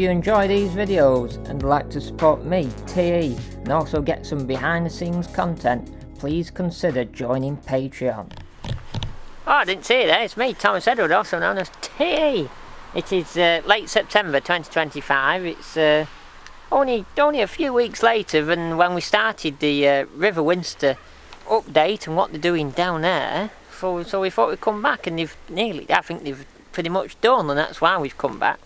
you enjoy these videos and like to support me, TE, and also get some behind the scenes content, please consider joining Patreon. Oh, I didn't see it there. It's me, Thomas Edward, also known as TE. It is late September 2025. It's only a few weeks later than when we started the River Winster update and what they're doing down there. So we thought we'd come back, and I think they've pretty much done, and that's why we've come back.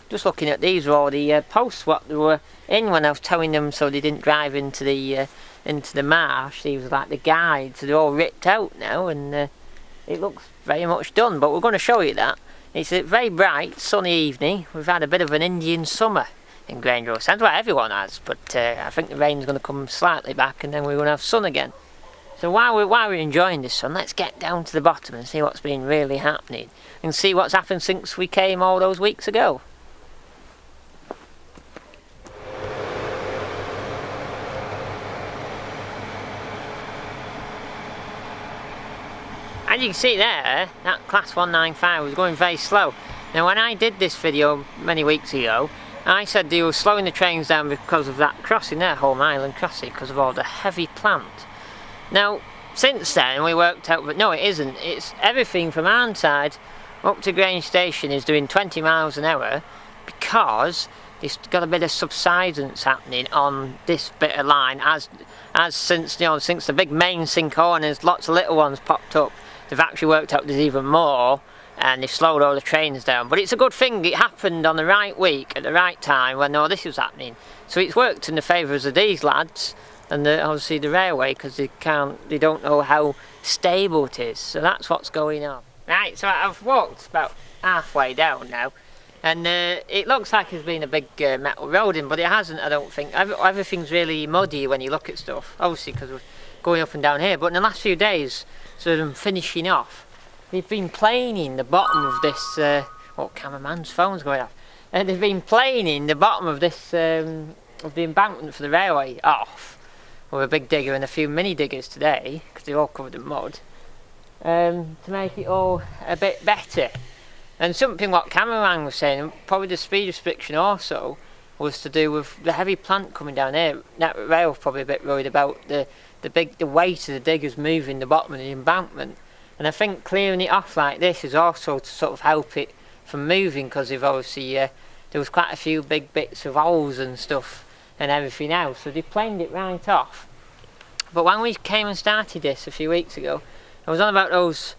Just looking at these are all the posts what they were in when I was towing them, so they didn't drive into the marsh. These were like the guides, so they're all ripped out now, and it looks very much done. But we're going to show you that. It's a very bright, sunny evening. We've had a bit of an Indian summer in Grange Sands. Well, everyone has, but I think the rain's going to come slightly back, and then we're going to have sun again. So while we're enjoying this sun, let's get down to the bottom and see what's been really happening, and see what's happened since we came all those weeks ago. As you can see there, that class 195 was going very slow. Now when I did this video many weeks ago, I said they were slowing the trains down because of that crossing there, Home Island crossing, because of all the heavy plant. Now, since then we worked out, but no it isn't, it's everything from Arnside up to Grange Station is doing 20 miles an hour because it's got a bit of subsidence happening on this bit of line as since the big main sinkhole and there's lots of little ones popped up. They've actually worked out there's even more, and they've slowed all the trains down. But it's a good thing it happened on the right week at the right time when all this was happening. So it's worked in the favours of these lads and obviously the railway, because they don't know how stable it is. So that's what's going on. Right, so I've walked about halfway down now, and it looks like there's been a big metal road in, but it hasn't, I don't think. Everything's really muddy when you look at stuff, obviously because we're going up and down here. But in the last few days, so I'm finishing off, they've been planing the bottom of this, cameraman's phone's going off. They've been planing the bottom of this, of the embankment for the railway off, with a big digger and a few mini diggers today, because they're all covered in mud, to make it all a bit better. And something what cameraman was saying, probably the speed restriction also, was to do with the heavy plant coming down here. That rail was probably a bit worried about the weight of the diggers moving the bottom of the embankment. And I think clearing it off like this is also to sort of help it from moving, because they've obviously there was quite a few big bits of holes and stuff and everything else, so they planed it right off. But when we came and started this a few weeks ago, I was on about those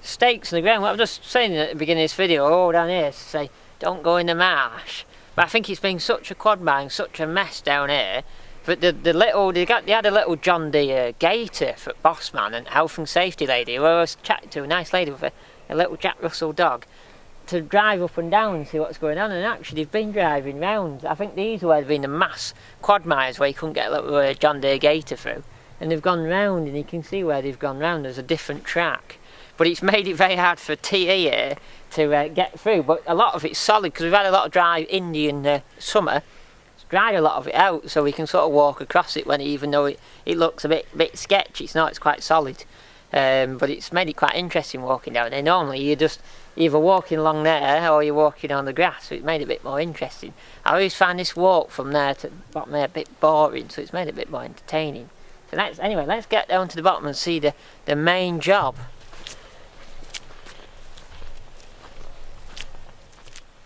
stakes in the ground. What I'm just saying at the beginning of this video, all down here, to say don't go in the marsh. But I think it's been such a quad mine, such a mess down here. But they had a little John Deere gator for Bossman and health and safety lady, who I was chatting to, a nice lady with a little Jack Russell dog, to drive up and down and see what's going on. And actually they've been driving round. I think these were been the mass quad mines where you couldn't get a little John Deere gator through, and they've gone round, and you can see where they've gone round. There's a different track, but it's made it very hard for TE here to get through. But a lot of it's solid because we've had a lot of dry Indian summer. Dried a lot of it out, so we can sort of walk across it, even though it looks a bit sketchy. It's quite solid, but it's made it quite interesting walking down there. Normally you're just either walking along there or you're walking on the grass, so it made it a bit more interesting. I always find this walk from there to the bottom there a bit boring, so it's made it a bit more entertaining. So let's get down to the bottom and see the main job.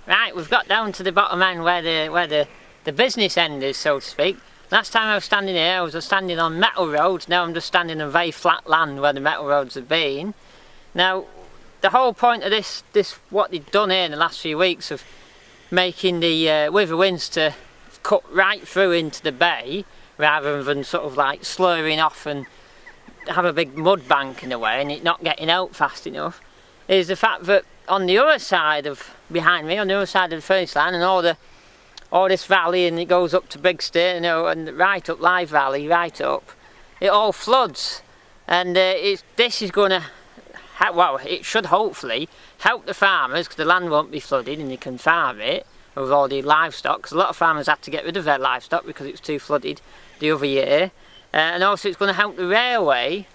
Right, we've got down to the bottom end where the business end is, so to speak. Last time I was standing here, I was standing on metal roads. Now I'm just standing on very flat land where the metal roads have been. Now, the whole point of this what they've done here in the last few weeks of making the River Winster cut right through into the bay, rather than sort of like slurring off and have a big mud bank in the way and it not getting out fast enough, is the fact that on the other side behind me, on the other side of the furnace line, and all this valley, and it goes up to Brigster, and right up Live Valley, right up, it all floods. And this is going to, it should hopefully help the farmers, because the land won't be flooded and they can farm it with all the livestock, because a lot of farmers had to get rid of their livestock because it was too flooded the other year. And also it's going to help the railway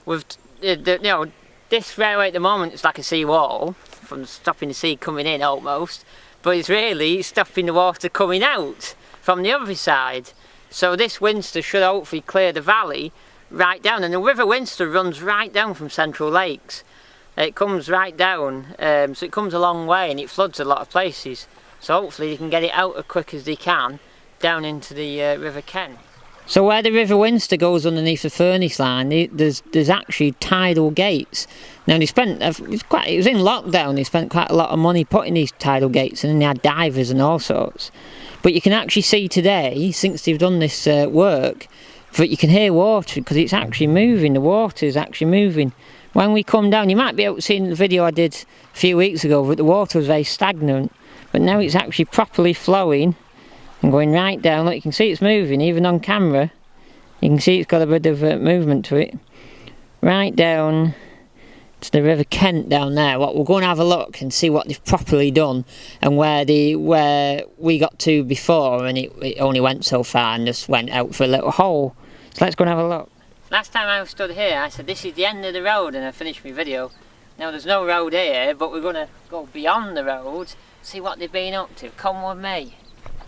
with, this railway at the moment, it's like a sea wall from stopping the sea coming in almost. but it's really stopping the water coming out from the other side. So this Winster should hopefully clear the valley right down, and the River Winster runs right down from Central Lakes. It comes right down, so it comes a long way and it floods a lot of places. So hopefully they can get it out as quick as they can down into the River Kent. So where the River Winster goes underneath the furnace line, there's actually tidal gates. Now they spent, it was in lockdown, they spent quite a lot of money putting these tidal gates in, and they had divers and all sorts. But you can actually see today, since they've done this work, that you can hear water, because it's actually moving, the water is actually moving. When we come down, you might be able to see in the video I did a few weeks ago that the water was very stagnant, but now it's actually properly flowing and going right down. Look, you can see it's moving, even on camera. You can see it's got a bit of movement to it. Right down to the River Kent down there. What we'll go and have a look and see what they've properly done, and where we got to before, and it only went so far and just went out for a little hole. So let's go and have a look. Last time I stood here, I said this is the end of the road, and I finished my video. Now there's no road here, but we're going to go beyond the road, see what they've been up to. Come with me.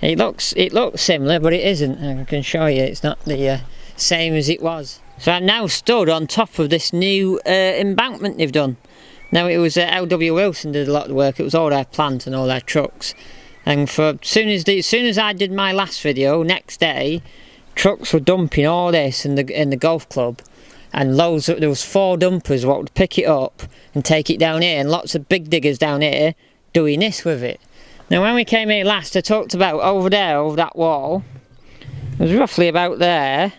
It looks similar, but it isn't. I can show you, it's not the same as it was. So I'm now stood on top of this new embankment they've done. Now it was L.W. Wilson did a lot of the work. It was all their plant and all their trucks. And as soon as I did my last video, next day, trucks were dumping all this in the golf club, and there was 4 dumpers what would pick it up and take it down here, and lots of big diggers down here doing this with it. Now when we came here last, I talked about over there, over that wall. It was roughly about there.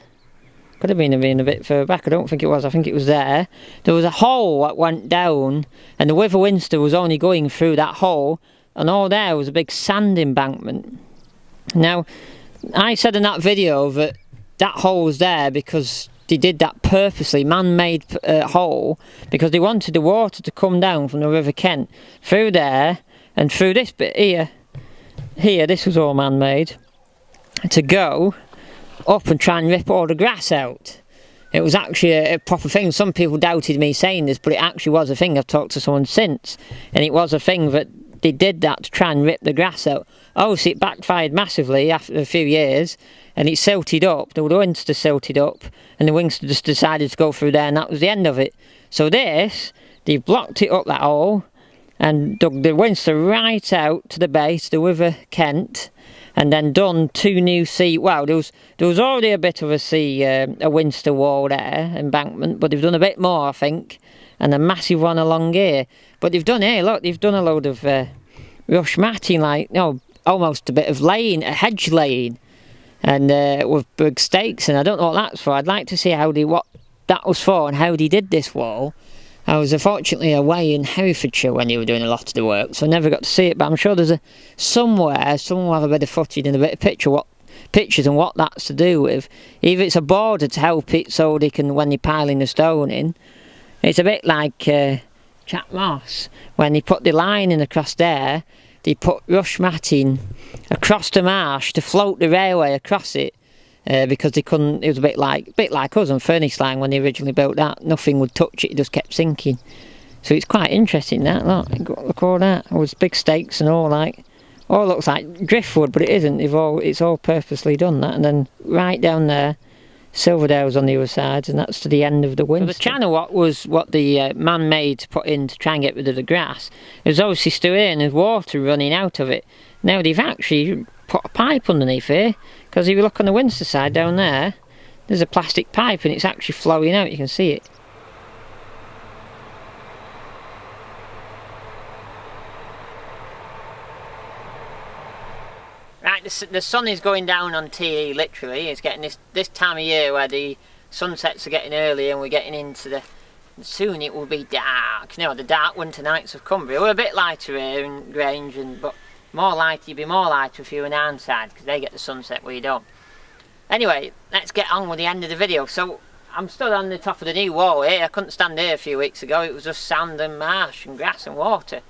Could have been a bit further back, I don't think it was, I think it was there. There was a hole that went down, and the River Winster was only going through that hole, and all there was a big sand embankment. Now, I said in that video that hole was there because they did that purposely, man-made hole, because they wanted the water to come down from the River Kent through there and through this bit here. Here, this was all man-made, to go up and try and rip all the grass out. It was actually a proper thing. Some people doubted me saying this, but it actually was a thing. I've talked to someone since, and it was a thing that they did that to try and rip the grass out. Obviously it backfired massively after a few years, and it silted up. The Winster silted up, and the Winster just decided to go through there, and that was the end of it. So this, they blocked it up, that hole, and dug the Winster right out to the base, the River Kent, and then done 2 new sea. Well, there was already a bit of a Winster wall there, embankment, but they've done a bit more, I think, and a massive one along here. But they've done here, look, they've done a load of rush matting, like, almost a bit of laying, a hedge laying, and with big stakes, and I don't know what that's for. I'd like to see what that was for and how they did this wall. I was unfortunately away in Herefordshire when they were doing a lot of the work, so I never got to see it, but I'm sure there's somewhere someone will have a bit of footage and a bit of pictures and what that's to do with. Either it's a border to help it so they can, when they're piling the stone in. It's a bit like Chat Moss, when they put the line in across there, they put rush matting across the marsh to float the railway across it, because they couldn't. It was a bit like us on Furnace Line when they originally built that. Nothing would touch it; it just kept sinking. So it's quite interesting that. Look at all that. It was big stakes and all, like, all looks like driftwood, but it isn't. It's all purposely done that. And then right down there, Silverdale's on the other side, and that's to the end of the Winster. So the channel what the man-made put in to try and get rid of the grass, it was obviously still here, and there's water running out of it. Now they've actually put a pipe underneath here, because if you look on the Winster side down there, there's a plastic pipe and it's actually flowing out, you can see it. Right, the sun is going down on TE, literally. It's getting this time of year where the sunsets are getting early and we're getting into the... Soon it will be dark. You know, the dark winter nights of Cumbria. We're a bit lighter here in Grange, but you'd be more lighter if you were in Arnside, because they get the sunset, we don't. Anyway, let's get on with the end of the video. So, I'm stood on the top of the new wall here. I couldn't stand here a few weeks ago. It was just sand and marsh and grass and water.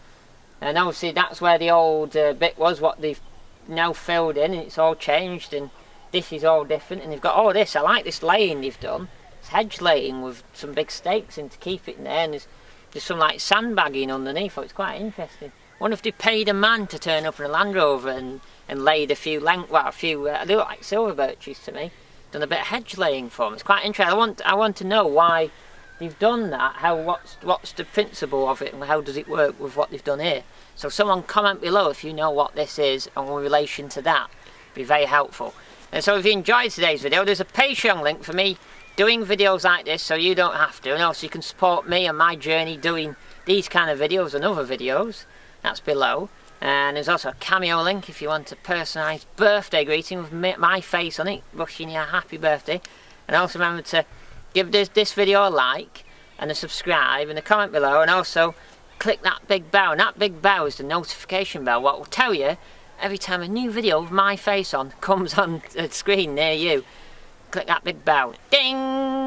And obviously that's where the old bit was, what they've now filled in, and it's all changed, and this is all different, and they've got all this. I like this laying they've done. It's hedge laying with some big stakes in to keep it in there, and there's some like sandbagging underneath, so it's quite interesting. wonder if they paid a man to turn up in a Land Rover and laid a few they look like silver birches to me. Done a bit of hedge laying for them. It's quite interesting. I want to know why they've done that. What's the principle of it, and how does it work with what they've done here? So someone comment below if you know what this is and in relation to that. It'd be very helpful. And so if you enjoyed today's video, there's a Patreon link for me doing videos like this, so you don't have to, and also you can support me on my journey doing these kind of videos and other videos. That's below. And there's also a Cameo link if you want a personalised birthday greeting with my face on it, wishing you a happy birthday. And also remember to give this video a like and a subscribe and a comment below, and also click that big bell. And that big bell is the notification bell, what will tell you every time a new video with my face on comes on the screen near you. Click that big bell. Ding!